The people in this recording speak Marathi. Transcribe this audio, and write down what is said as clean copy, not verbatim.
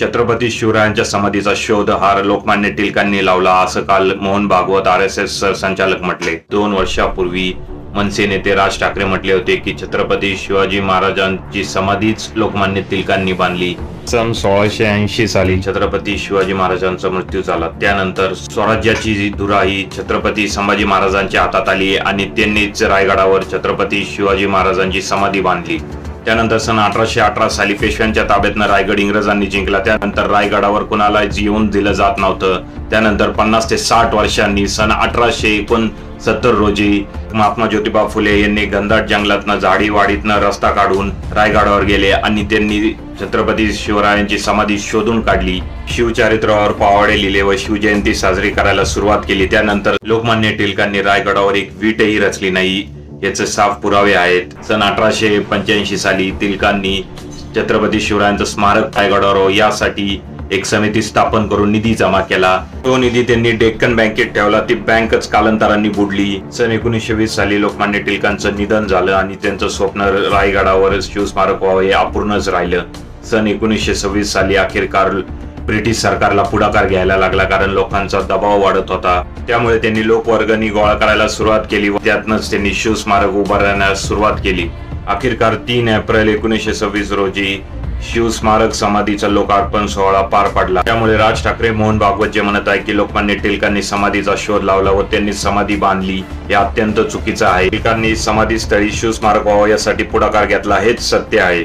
छत्रपती शिवरायांच्या समाधीचा शोध हा लोकमान्य टिळकांनी लावला असं काल मोहन भागवत RSS संचालक म्हटले। 2 वर्षापूर्वी मनसे नेते राज ठाकरे म्हटले होते की छत्रपती शिवाजी महाराजांची समाधीच लोकमान्य टिळकांनी बांधली। सन 1680 साली छत्रपती शिवाजी महाराजांचा मृत्यू झाला। त्यानंतर स्वराज्याची धुरा ही छत्रपती संभाजी महाराजांच्या हातात आली आणि त्यांनीच रायगडावर छत्रपती शिवाजी महाराजांची समाधी बांधली। त्यानंतर सन 1818 साली पेशव्यांच्या ताब्यातनं रायगड इंग्रजांनी जिंकला। त्यानंतर रायगडावर कुणालाच येऊन दिलं जात नव्हतं। त्यानंतर 50 ते 60 वर्षांनी सन 1869 रोजी महात्मा ज्योतिबा फुले यांनी घनदाट जंगलातनं झाडीवाडीतनं रस्ता काढून रायगडावर गेले आणि त्यांनी छत्रपती शिवरायांची समाधी शोधून काढली। शिवचरित्रावर पावाडे लिहिले व शिवजयंती साजरी करायला सुरुवात केली। त्यानंतर लोकमान्य टिळकांनी रायगडावर एक वीटही रचली नाही याचे साफ पुरावे आहेत। सन 1885 साली टिळकांनी छत्रपती शिवरायांचं स्मारक रायगडावर यासाठी एक समिती स्थापन करून निधी जमा केला। तो निधी त्यांनी डेक्कन बँकेत ठेवला। ती बँकच कालांतराने बुडली। सन 1920 साली लोकमान्य टिळकांचं निधन झालं आणि त्यांचं स्वप्न रायगडावर शिवस्मारक व्हावं हे अपूर्णच राहिलं। सन 1926 साली अखेरकार ब्रिटिश सरकारला पुढाकार घ्यायला लागला, कारण लोकांचा दबाव वाढत होता। त्यामुळे त्यांनी लोकवर्गणी गोळा करायला सुरुवात केली व त्यातनंच त्यांनी शिवस्मारक उभारण्यास सुरुवात केली। अखेरकार 3 एप्रिल 1926 रोजी शिवस्मारक समाधीचा लोकार्पण सोहळा पार पडला। त्यामुळे राज ठाकरे मोहन भागवत जे म्हणत आहे की लोकमान्य टिळकांनी समाधीचा शोध लावला व त्यांनी समाधी बांधली हे अत्यंत चुकीचं आहे। टिळकांनी समाधी स्थळी शिवस्मारक व्हावं यासाठी पुढाकार घेतला हेच सत्य आहे।